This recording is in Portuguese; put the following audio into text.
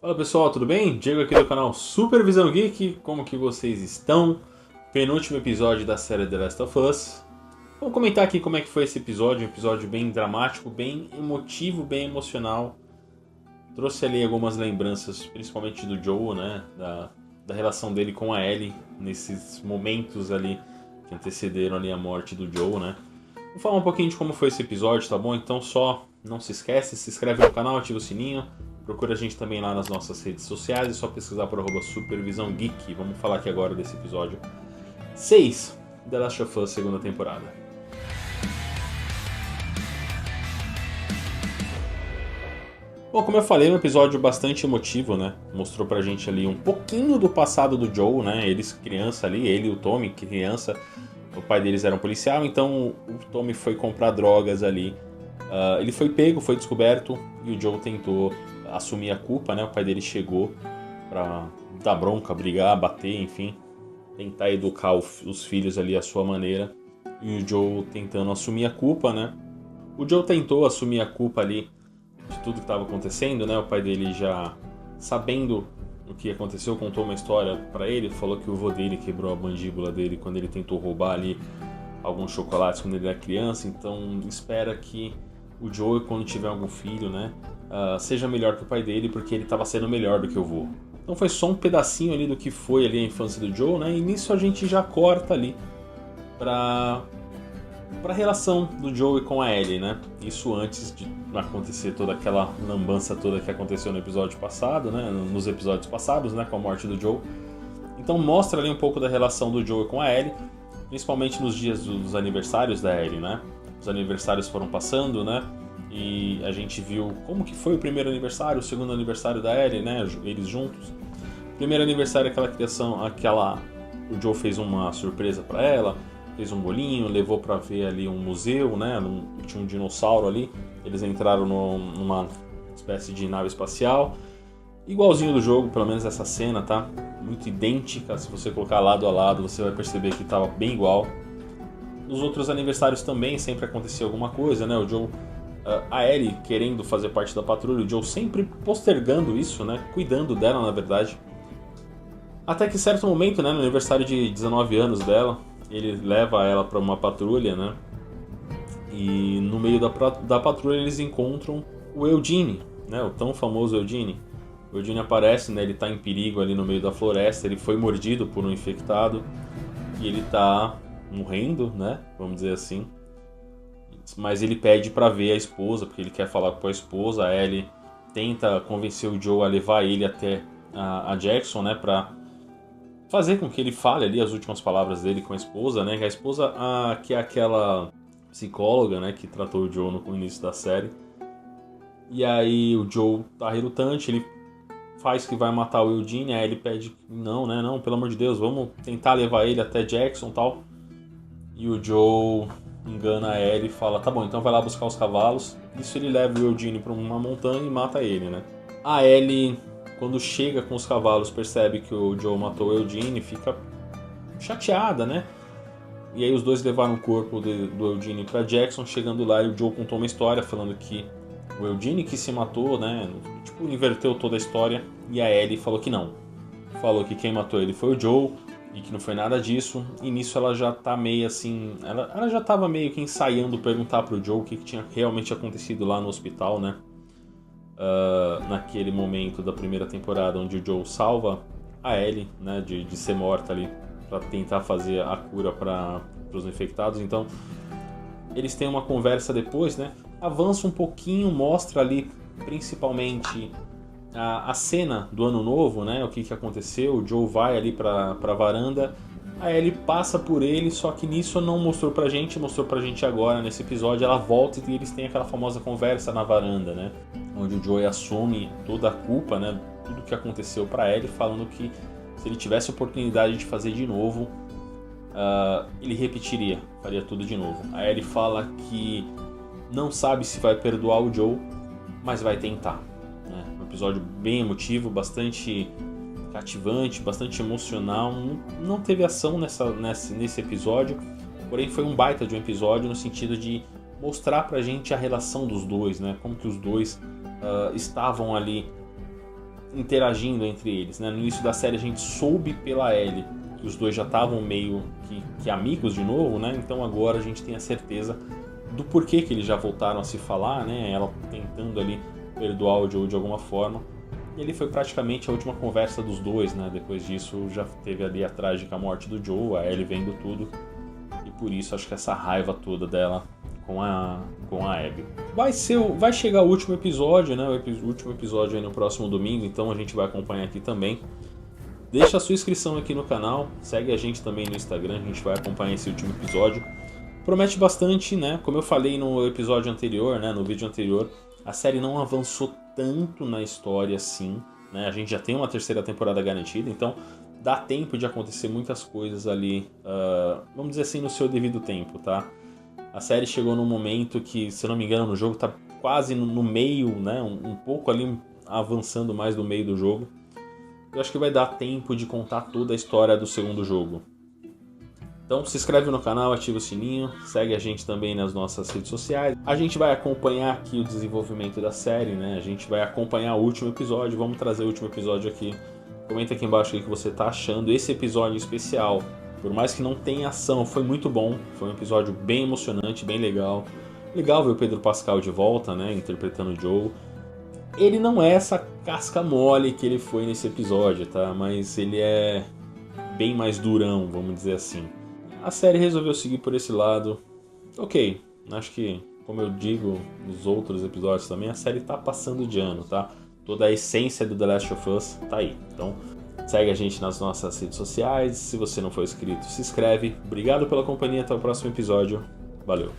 Fala pessoal, tudo bem? Diego aqui do canal Supervisão Geek, como que vocês estão? Penúltimo episódio da série The Last of Us. Vamos comentar aqui como é que foi esse episódio, um episódio bem dramático, bem emotivo, bem emocional. Trouxe ali algumas lembranças, principalmente do Joel, né? Da relação dele com a Ellie, nesses momentos ali que antecederam ali a morte do Joel, né? Vou falar um pouquinho de como foi esse episódio, tá bom? Então só não se esquece, se inscreve no canal, ativa o sininho. Procura a gente também lá nas nossas redes sociais, é só pesquisar por @Supervisão Geek. Vamos falar aqui agora desse episódio 6 The Last of Us, segunda temporada. Bom, como eu falei, é um episódio bastante emotivo, né? Mostrou pra gente ali um pouquinho do passado do Joel, né? Eles criança ali, ele e o Tommy, criança. O pai deles era um policial, então o Tommy foi comprar drogas ali. Ele foi pego, foi descoberto e o Joel tentou assumir a culpa, né? O pai dele chegou pra dar bronca, brigar, bater, enfim. Tentar educar os filhos ali à sua maneira. E o Joel tentando assumir a culpa, né? O Joel tentou assumir a culpa ali de tudo que estava acontecendo, né? O pai dele já sabendo o que aconteceu, contou uma história pra ele, falou que o vô dele quebrou a mandíbula dele quando ele tentou roubar ali alguns chocolates quando ele era criança, então espera que o Joel, quando tiver algum filho, né, seja melhor que o pai dele, porque ele estava sendo melhor do que o vô. Então foi só um pedacinho ali do que foi ali a infância do Joel, né, e nisso a gente já corta ali pra relação do Joel com a Ellie, né? Isso antes de acontecer toda aquela lambança toda que aconteceu no episódio passado, né? Nos episódios passados, né? Com a morte do Joel. Então mostra ali um pouco da relação do Joel com a Ellie, principalmente nos dias dos aniversários da Ellie, né? Os aniversários foram passando, né? E a gente viu como que foi o primeiro aniversário, o segundo aniversário da Ellie, né? Eles juntos. Primeiro aniversário, aquela criação, o Joel fez uma surpresa pra ela. Fez um bolinho, levou pra ver ali um museu, né? Tinha um dinossauro ali. Eles entraram numa espécie de nave espacial. Igualzinho do jogo, pelo menos essa cena, tá? Muito idêntica. Se você colocar lado a lado, você vai perceber que tava bem igual. Nos outros aniversários também sempre acontecia alguma coisa, né? O Joe, a Ellie querendo fazer parte da patrulha, o Joe sempre postergando isso, né? Cuidando dela, na verdade. Até que certo momento, né? No aniversário de 19 anos dela, ele leva ela para uma patrulha, né? E no meio da patrulha eles encontram o Eugene, né? O tão famoso Eugene. O Eugene aparece, né? Ele tá em perigo ali no meio da floresta. Ele foi mordido por um infectado e ele tá morrendo, né? Vamos dizer assim. Mas ele pede para ver a esposa, porque ele quer falar com a esposa. A Ellie tenta convencer o Joe a levar ele até a Jackson, né? Pra fazer com que ele fale ali as últimas palavras dele com a esposa, né? A esposa, que é aquela psicóloga, né? Que tratou o Joe no início da série. E aí o Joe tá relutante, ele faz que vai matar o Eugene, aí ele pede, não, né? Não, pelo amor de Deus, vamos tentar levar ele até Jackson e tal. E o Joe engana a Ellie e fala, tá bom, então vai lá buscar os cavalos. Isso ele leva o Eugene pra uma montanha e mata ele, né? A Ellie, quando chega com os cavalos, percebe que o Joe matou o Eugene, fica chateada, né? E aí os dois levaram o corpo do Eugene pra Jackson. Chegando lá, o Joe contou uma história falando que o Eugene que se matou, né? Tipo, inverteu toda a história. E a Ellie falou que não. Falou que quem matou ele foi o Joe e que não foi nada disso. E nisso ela já tá meio assim... Ela já tava meio que ensaiando perguntar pro Joe o que tinha realmente acontecido lá no hospital, né? Naquele momento da primeira temporada onde o Joe salva a Ellie, né, de ser morta ali para tentar fazer a cura para os infectados. Então eles têm uma conversa depois, né, avança um pouquinho, mostra ali principalmente a cena do ano novo, né, o que aconteceu. O Joe vai ali para a varanda, a Ellie passa por ele, só que nisso não mostrou pra gente, mostrou pra gente agora nesse episódio. Ela volta e eles têm aquela famosa conversa na varanda, né, onde o Joey assume toda a culpa, né, tudo que aconteceu pra Ellie, falando que se ele tivesse a oportunidade de fazer de novo, ele repetiria, faria tudo de novo. A Ellie fala que não sabe se vai perdoar o Joe, mas vai tentar, né? Um episódio bem emotivo, bastante cativante, bastante emocional. Não teve ação nesse episódio, porém foi um baita de um episódio no sentido de mostrar pra gente a relação dos dois, né? Como que os dois estavam ali interagindo entre eles, né? No início da série a gente soube pela Ellie que os dois já estavam meio que amigos de novo, né? Então agora a gente tem a certeza do porquê que eles já voltaram a se falar, né? Ela tentando ali perdoar o Joe de alguma forma. E ali foi praticamente a última conversa dos dois, né? Depois disso já teve ali a trágica morte do Joe, a Ellie vendo tudo. E por isso acho que essa raiva toda dela com a Abby. Vai chegar o último episódio, né? O último episódio aí no próximo domingo, então a gente vai acompanhar aqui também. Deixa a sua inscrição aqui no canal, segue a gente também no Instagram, a gente vai acompanhar esse último episódio. Promete bastante, né? Como eu falei no episódio anterior, né? No vídeo anterior, a série não avançou tanto na história assim, né? A gente já tem uma terceira temporada garantida, então dá tempo de acontecer muitas coisas ali, vamos dizer assim, no seu devido tempo, tá? A série chegou num momento que, se eu não me engano, no jogo tá quase no meio, né? Um pouco ali avançando mais no meio do jogo. Eu acho que vai dar tempo de contar toda a história do segundo jogo. Então se inscreve no canal, ativa o sininho, segue a gente também nas nossas redes sociais. A gente vai acompanhar aqui o desenvolvimento da série, né? A gente vai acompanhar o último episódio, vamos trazer o último episódio aqui. Comenta aqui embaixo o que você tá achando. Esse episódio especial, por mais que não tenha ação, foi muito bom. Foi um episódio bem emocionante, bem legal. Legal ver o Pedro Pascal de volta, né? Interpretando o Joe. Ele não é essa casca mole que ele foi nesse episódio, tá? Mas ele é bem mais durão, vamos dizer assim. A série resolveu seguir por esse lado. Ok, acho que, como eu digo nos outros episódios também, a série tá passando de ano, tá? Toda a essência do The Last of Us tá aí. Então, segue a gente nas nossas redes sociais. Se você não for inscrito, se inscreve. Obrigado pela companhia, até o próximo episódio. Valeu!